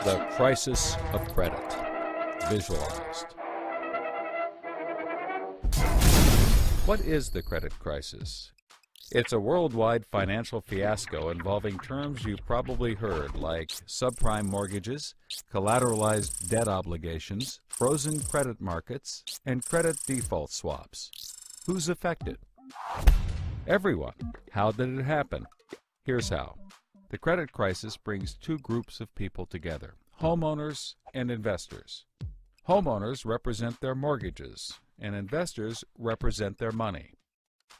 The crisis of credit, visualized. What is the credit crisis? It's a worldwide financial fiasco involving terms you've probably heard, like subprime mortgages, collateralized debt obligations, frozen credit markets, and credit default swaps. Who's affected? Everyone. How did it happen? Here's how. The credit crisis brings two groups of people together, homeowners and investors. Homeowners represent their mortgages, and investors represent their money.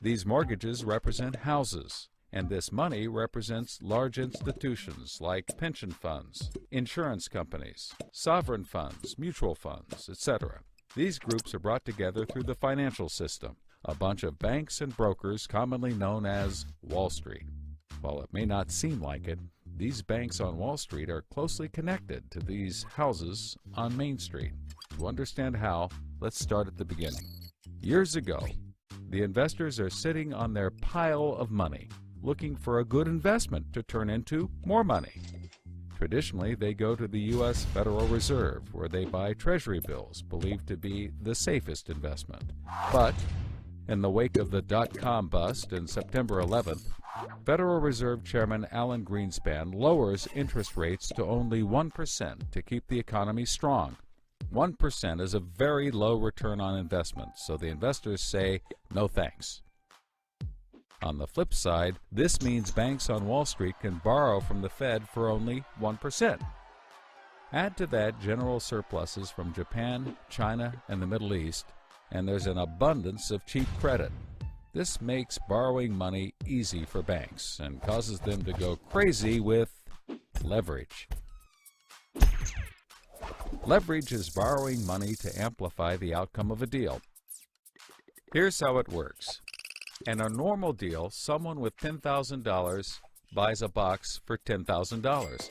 These mortgages represent houses, and this money represents large institutions like pension funds, insurance companies, sovereign funds, mutual funds, etc. These groups are brought together through the financial system, a bunch of banks and brokers commonly known as Wall Street. While it may not seem like it, these banks on Wall Street are closely connected to these houses on Main Street. To understand how, let's start at the beginning. Years ago, the investors are sitting on their pile of money, looking for a good investment to turn into more money. Traditionally, they go to the U.S. Federal Reserve, where they buy treasury bills, believed to be the safest investment. But in the wake of the dot-com bust in September 11th, Federal Reserve Chairman Alan Greenspan lowers interest rates to only 1% to keep the economy strong. 1% is a very low return on investment, so the investors say, no thanks. On the flip side, this means banks on Wall Street can borrow from the Fed for only 1%. Add to that general surpluses from Japan, China, and the Middle East, and there's an abundance of cheap credit. This makes borrowing money easy for banks and causes them to go crazy with leverage. Leverage is borrowing money to amplify the outcome of a deal. Here's how it works. In a normal deal, someone with $10,000 buys a box for $10,000.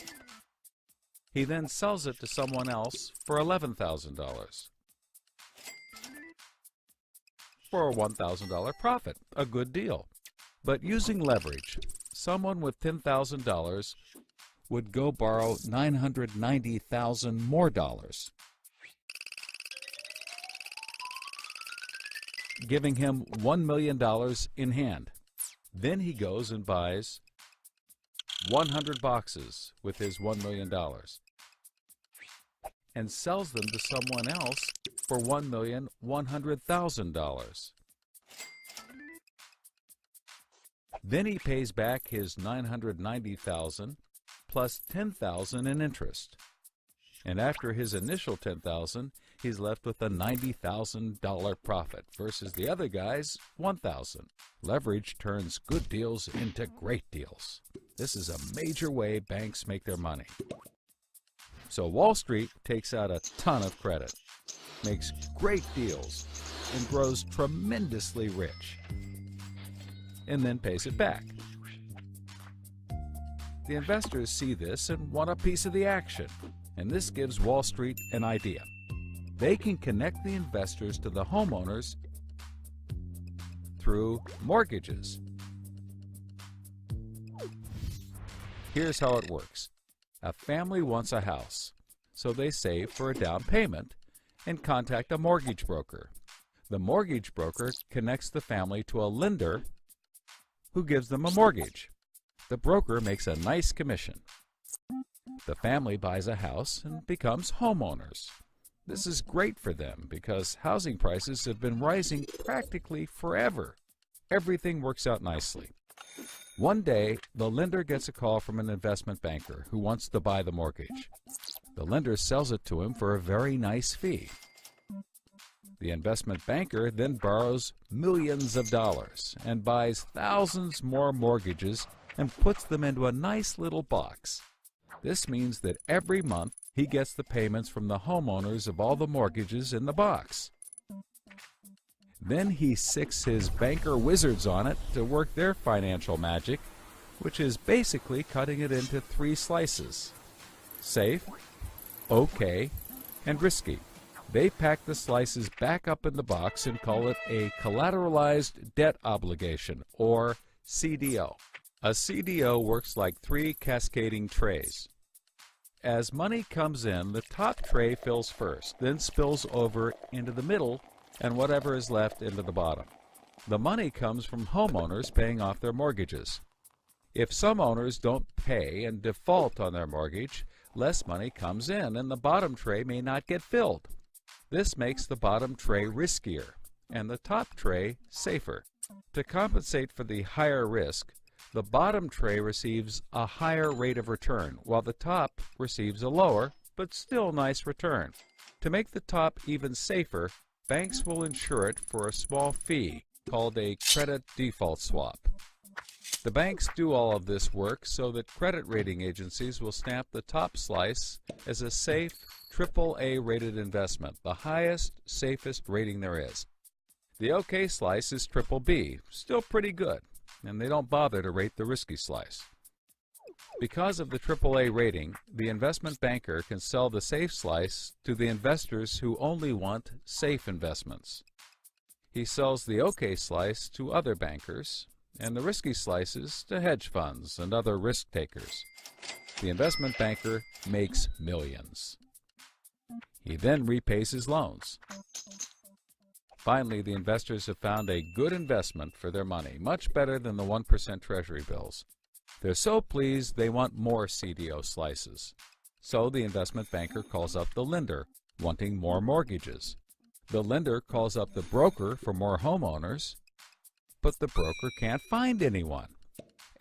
He then sells it to someone else for $11,000. For a $1,000 profit, a good deal. But using leverage, someone with $10,000 would go borrow $990,000 more dollars, giving him $1 million in hand. Then he goes and buys 100 boxes with his $1 million and sells them to someone else for $1,100,000. Then he pays back his $990,000 plus $10,000 in interest. And after his initial $10,000, he's left with a $90,000 profit versus the other guy's $1,000. Leverage turns good deals into great deals. This is a major way banks make their money. So Wall Street takes out a ton of credit, makes great deals, and grows tremendously rich, and then pays it back. The investors see this and want a piece of the action, and this gives Wall Street an idea. They can connect the investors to the homeowners through mortgages. Here's how it works. A family wants a house, so they save for a down payment and contact a mortgage broker. The mortgage broker connects the family to a lender who gives them a mortgage. The broker makes a nice commission. The family buys a house and becomes homeowners. This is great for them because housing prices have been rising practically forever. Everything works out nicely. One day, the lender gets a call from an investment banker who wants to buy the mortgage. The lender sells it to him for a very nice fee. The investment banker then borrows millions of dollars and buys thousands more mortgages and puts them into a nice little box. This means that every month he gets the payments from the homeowners of all the mortgages in the box. Then he sicks his banker wizards on it to work their financial magic, which is basically cutting it into 3 slices: safe, okay, and risky. They pack the slices back up in the box and call it a collateralized debt obligation, or CDO. A CDO works like 3 cascading trays. as money comes in, the top tray fills first, then spills over into the middle, and whatever is left into the bottom. The money comes from homeowners paying off their mortgages. If some owners don't pay and default on their mortgage, less money comes in and the bottom tray may not get filled. This makes the bottom tray riskier and the top tray safer. To compensate for the higher risk, the bottom tray receives a higher rate of return, while the top receives a lower, but still nice return. To make the top even safer, banks will insure it for a small fee called a credit default swap. The banks do all of this work so that credit rating agencies will stamp the top slice as a safe, AAA rated investment, the highest, safest rating there is. The OK slice is BBB, still pretty good, and they don't bother to rate the risky slice. Because of the AAA rating, the investment banker can sell the safe slice to the investors who only want safe investments. He sells the OK slice to other bankers, and the risky slices to hedge funds and other risk takers. The investment banker makes millions. He then repays his loans. Finally, the investors have found a good investment for their money, much better than the 1% Treasury bills. They're so pleased they want more CDO slices. So the investment banker calls up the lender, wanting more mortgages. The lender calls up the broker for more homeowners, but the broker can't find anyone.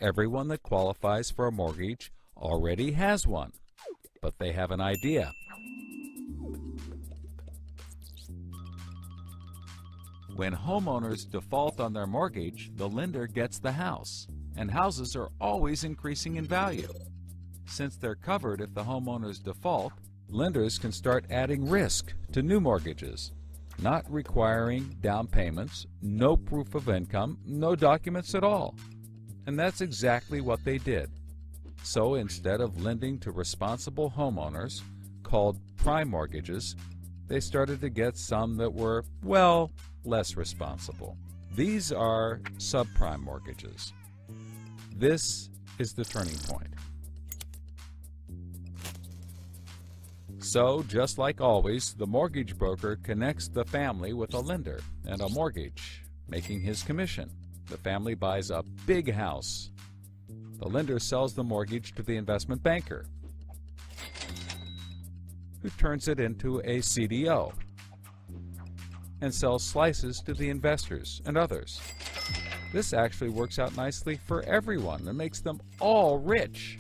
Everyone that qualifies for a mortgage already has one, but they have an idea. When homeowners default on their mortgage, the lender gets the house, and houses are always increasing in value. Since they're covered if the homeowners default, lenders can start adding risk to new mortgages, not requiring down payments, no proof of income, no documents at all. And that's exactly what they did. So instead of lending to responsible homeowners, called prime mortgages, they started to get some that were, well, less responsible. These are subprime mortgages. This is the turning point. So, just like always, the mortgage broker connects the family with a lender and a mortgage, making his commission. The family buys a big house. The lender sells the mortgage to the investment banker, who turns it into a CDO and sells slices to the investors and others. This actually works out nicely for everyone and makes them all rich.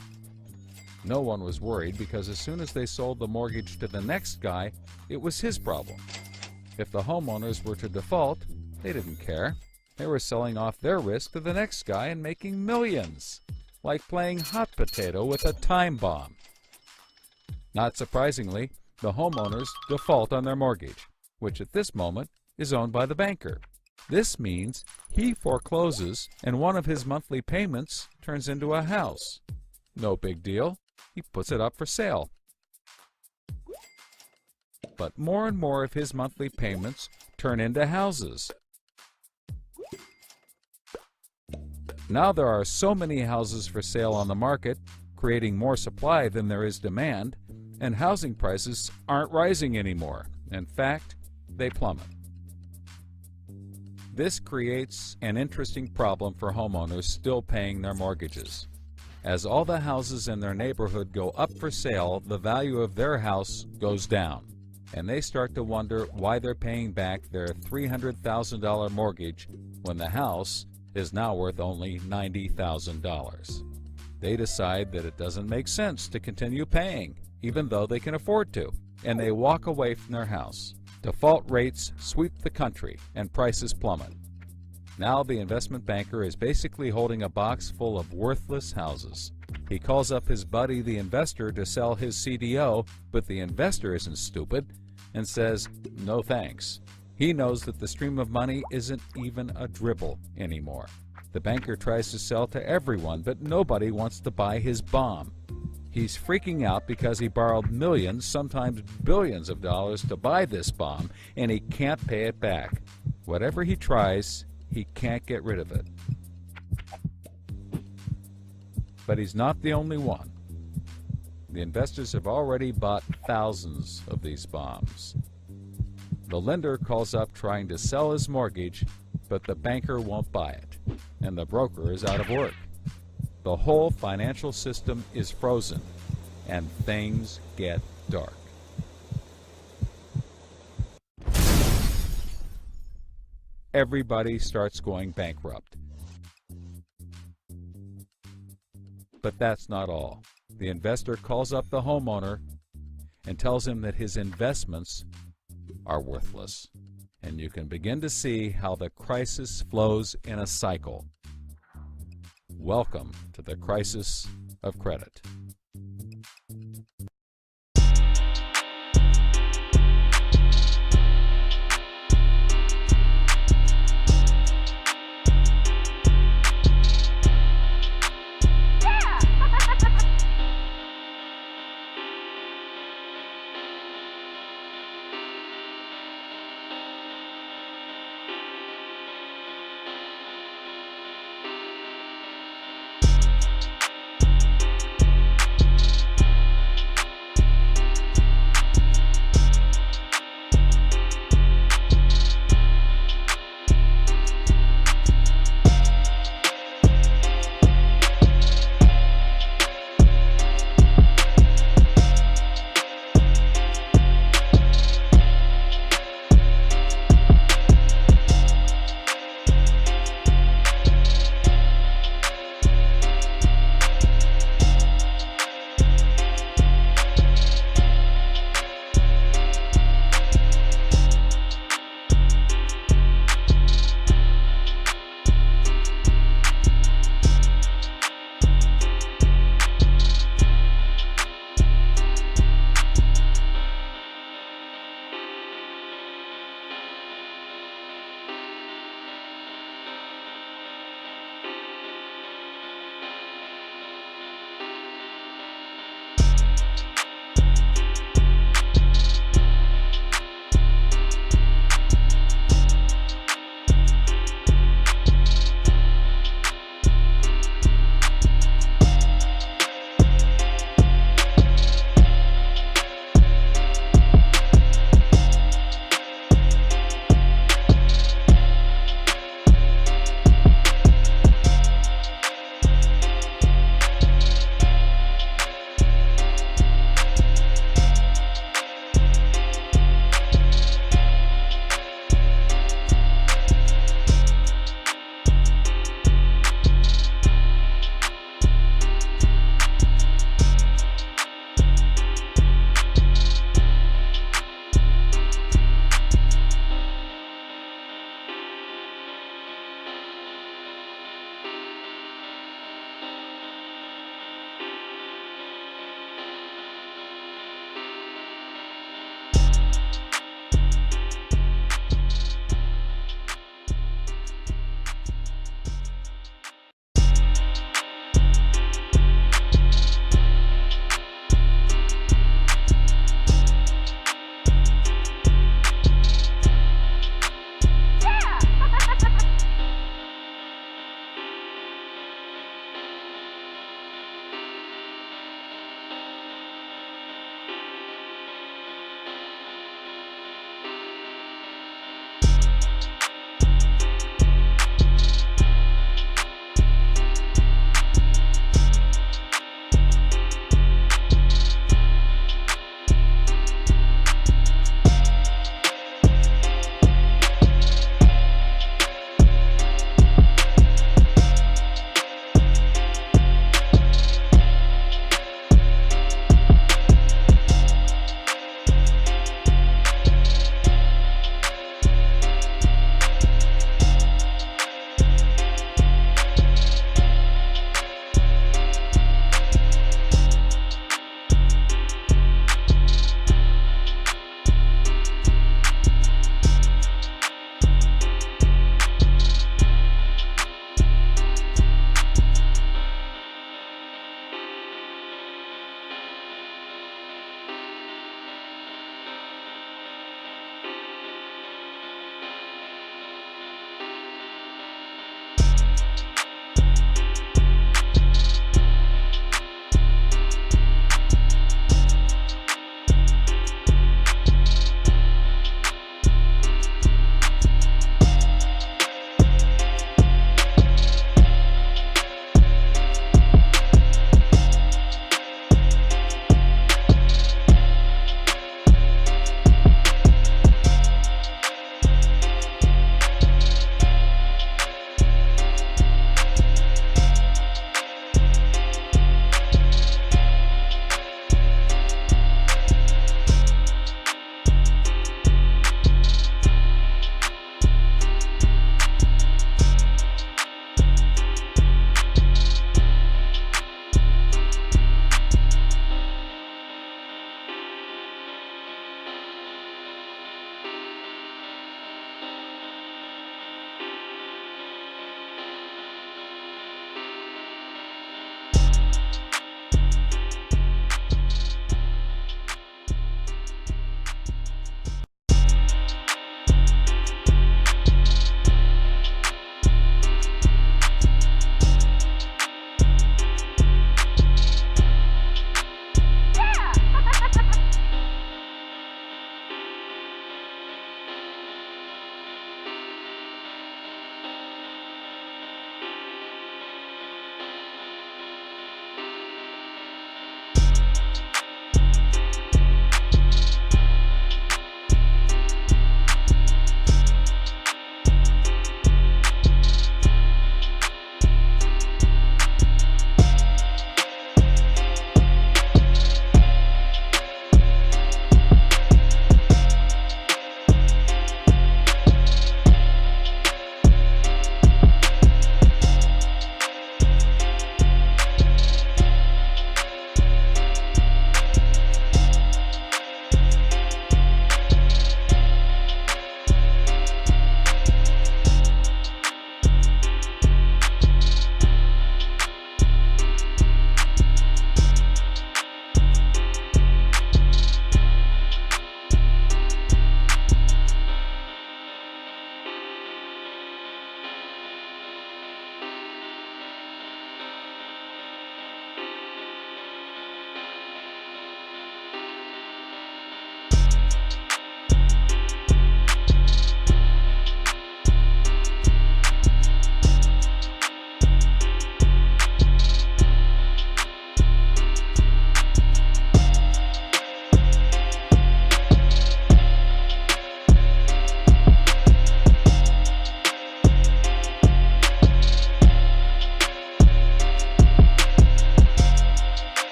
No one was worried because as soon as they sold the mortgage to the next guy, it was his problem. If the homeowners were to default, they didn't care. They were selling off their risk to the next guy and making millions, like playing hot potato with a time bomb. Not surprisingly, the homeowners default on their mortgage, which at this moment is owned by the banker. This means he forecloses and one of his monthly payments turns into a house. No big deal. He puts it up for sale. But more and more of his monthly payments turn into houses. Now there are so many houses for sale on the market, creating more supply than there is demand, and housing prices aren't rising anymore. In fact, they plummet. This creates an interesting problem for homeowners still paying their mortgages. As all the houses in their neighborhood go up for sale, the value of their house goes down, and they start to wonder why they're paying back their $300,000 mortgage when the house is now worth only $90,000. They decide that it doesn't make sense to continue paying, even though they can afford to, and they walk away from their house. Default rates sweep the country and prices plummet. Now the investment banker is basically holding a box full of worthless houses. He calls up his buddy the investor to sell his CDO, but the investor isn't stupid and says no thanks. He knows that the stream of money isn't even a dribble anymore. The banker tries to sell to everyone, but nobody wants to buy his bomb. He's freaking out because he borrowed millions, sometimes billions of dollars to buy this bomb, and he can't pay it back. Whatever he tries, he can't get rid of it. But he's not the only one. The investors have already bought thousands of these bombs. The lender calls up trying to sell his mortgage, but the banker won't buy it, and the broker is out of work. The whole financial system is frozen, and things get dark. Everybody starts going bankrupt. But that's not all. The investor calls up the homeowner and tells him that his investments are worthless. And you can begin to see how the crisis flows in a cycle. Welcome to the crisis of credit.